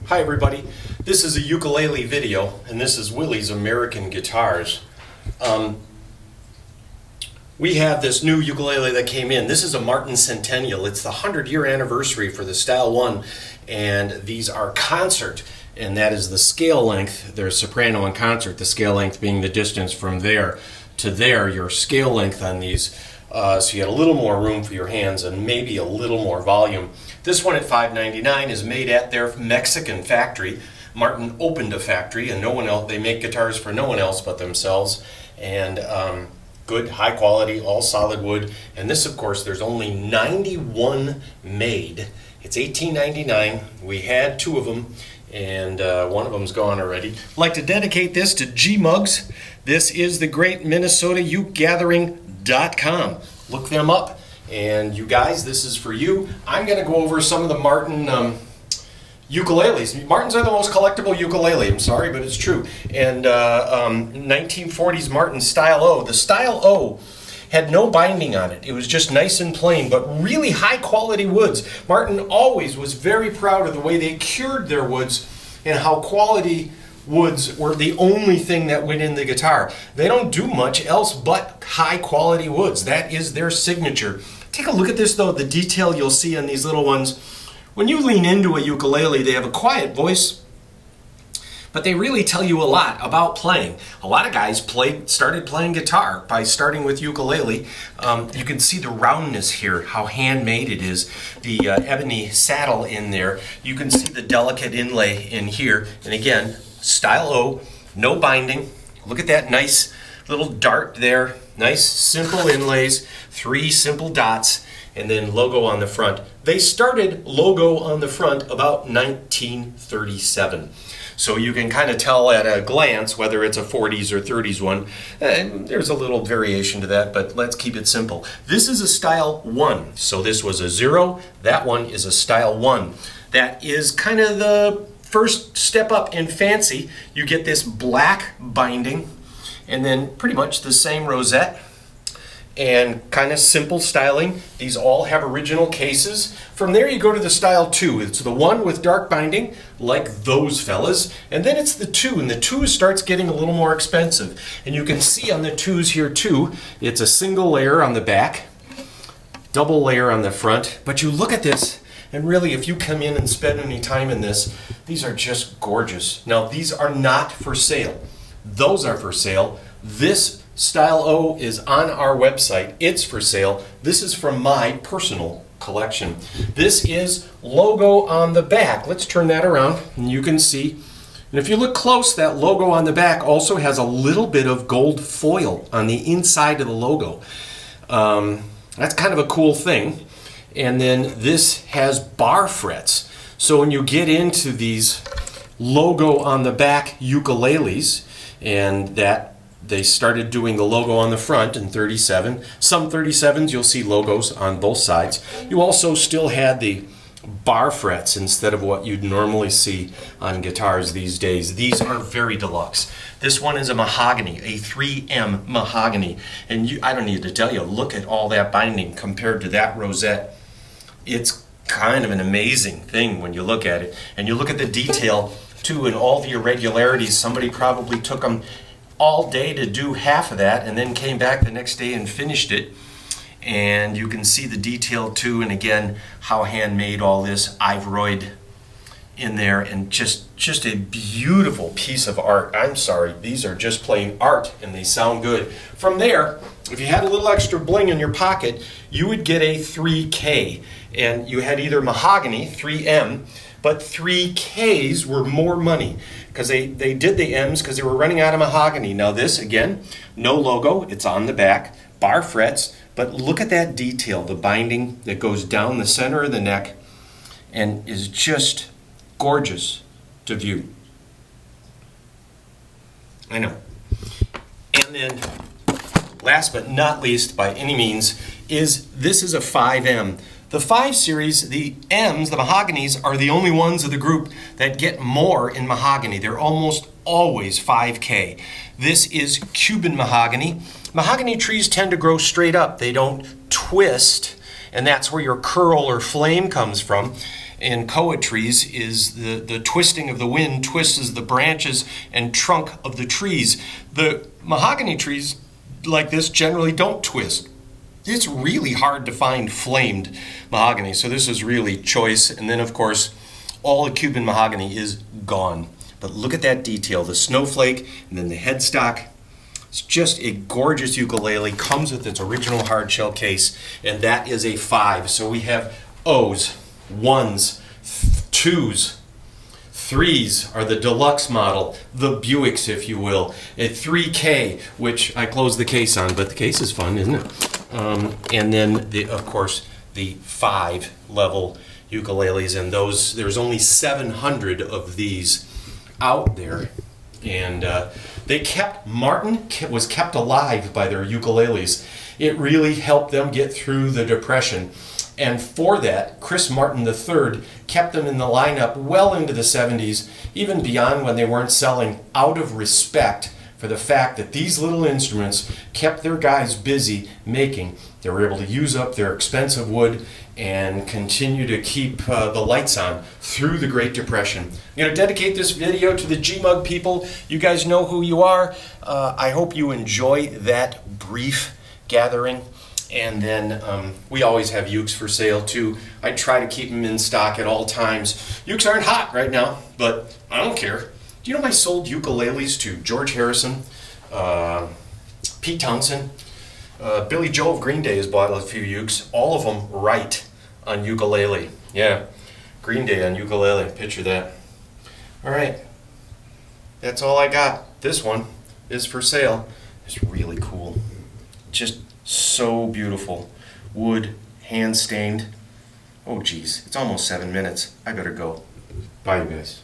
Hi everybody, this is a ukulele video and this is Willie's American Guitars. We have this new ukulele that came in. This is a Martin Centennial. It's the 100-year anniversary for the Style 1, and these are concert, and that is the scale length. There's soprano and concert, the scale length being the distance from there to there, your scale length on these. So you had a little more room for your hands and maybe a little more volume. This one at $5.99 is made at their Mexican factory. Martin opened a factory, and no one else. They make guitars for no one else but themselves. And good, high quality, all solid wood. And this, of course, there's only 91 made. It's $18.99. We had 2 of them, and one of them's gone already. I'd like to dedicate this to G Muggs. This is the great Minnesota ukegathering.com. Look them up. And you guys, this is for you. I'm going to go over some of the Martin ukuleles. Martins are the most collectible ukulele. I'm sorry, but it's true. And 1940s Martin Style O. The Style O had no binding on it. It was just nice and plain, but really high quality woods. Martin always was very proud of the way they cured their woods and how quality woods were the only thing that went in the guitar. They don't do much else but high quality woods. That is their signature. Take a look at this though, the detail you'll see on these little ones. When you lean into a ukulele, they have a quiet voice, but they really tell you a lot about playing. A lot of guys started playing guitar by starting with ukulele. You can see the roundness here, how handmade it is. The ebony saddle in there. You can see the delicate inlay in here. And again, Style O, no binding. Look at that nice little dart there. Nice simple inlays, 3 simple dots, and then logo on the front. They started logo on the front about 1937. So you can kind of tell at a glance whether it's a 40s or 30s one. There's a little variation to that, but let's keep it simple. This is a Style 1. So this was a 0. That one is a Style 1. That is kind of the first step up in fancy. You get this black binding and then pretty much the same rosette and kind of simple styling. These all have original cases. From there you go to the Style 2. It's the one with dark binding, like those fellas, and then it's the 2, and the 2 starts getting a little more expensive. And you can see on the 2s here too, it's a single layer on the back, double layer on the front. But you look at this, and really if you come in and spend any time in this, these are just gorgeous. Now these are not for sale. Those are for sale. This Style O is on our website. It's for sale. This is from my personal collection. This is logo on the back. Let's turn that around and you can see. And if you look close, that logo on the back also has a little bit of gold foil on the inside of the logo. That's kind of a cool thing. And then this has bar frets. So when you get into these logo on the back ukuleles, and that they started doing the logo on the front in 37. Some 37s you'll see logos on both sides. You also still had the bar frets instead of what you'd normally see on guitars these days. These are very deluxe. This one is a mahogany, a 3M mahogany. And I don't need to tell you, look at all that binding compared to that rosette. It's kind of an amazing thing when you look at it. And you look at the detail too, and all the irregularities. Somebody probably took them all day to do half of that and then came back the next day and finished it. And you can see the detail too, and again how handmade all this ivoryed in there, and just a beautiful piece of art. I'm sorry, these are just plain art and they sound good. From there, if you had a little extra bling in your pocket, you would get a 3K, and you had either mahogany 3M, but 3Ks were more money because they did the M's because they were running out of mahogany. Now this, again, no logo, it's on the back, bar frets, but look at that detail, the binding that goes down the center of the neck and is just gorgeous to view. I know. And then last but not least by any means this is a 5M. The 5 series, the M's, the mahoganies, are the only ones of the group that get more in mahogany. They're almost always 5K. This is Cuban mahogany. Mahogany trees tend to grow straight up. They don't twist, and that's where your curl or flame comes from. in koa trees is the twisting of the wind twists the branches and trunk of the trees. The mahogany trees like this generally don't twist. It's really hard to find flamed mahogany, so this is really choice. And then, of course, all the Cuban mahogany is gone. But look at that detail, the snowflake and then the headstock. It's just a gorgeous ukulele, comes with its original hard shell case, and that is a 5. So we have O's, 1s, 2s, 3s are the deluxe model, the Buicks, if you will. A 3K, which I closed the case on, but the case is fun, isn't it? And then, of course, the 5-level ukuleles, and those, there's only 700 of these out there. And Martin was kept alive by their ukuleles. It really helped them get through the Depression. And for that, Chris Martin III kept them in the lineup well into the 70s, even beyond when they weren't selling, out of respect for the fact that these little instruments kept their guys busy making. They were able to use up their expensive wood and continue to keep the lights on through the Great Depression. I'm going to dedicate this video to the G-Mug people. You guys know who you are. I hope you enjoy that brief gathering. And then we always have ukes for sale too. I try to keep them in stock at all times. Ukes aren't hot right now, but I don't care. Do you know I sold ukuleles to George Harrison, Pete Townsend, Billy Joel of Green Day has bought a few ukes, all of them right on ukulele. Yeah, Green Day on ukulele, picture that. All right, that's all I got. This one is for sale. It's really cool. Just so beautiful. Wood, hand stained. Oh geez, it's almost 7 minutes. I better go. Bye you guys.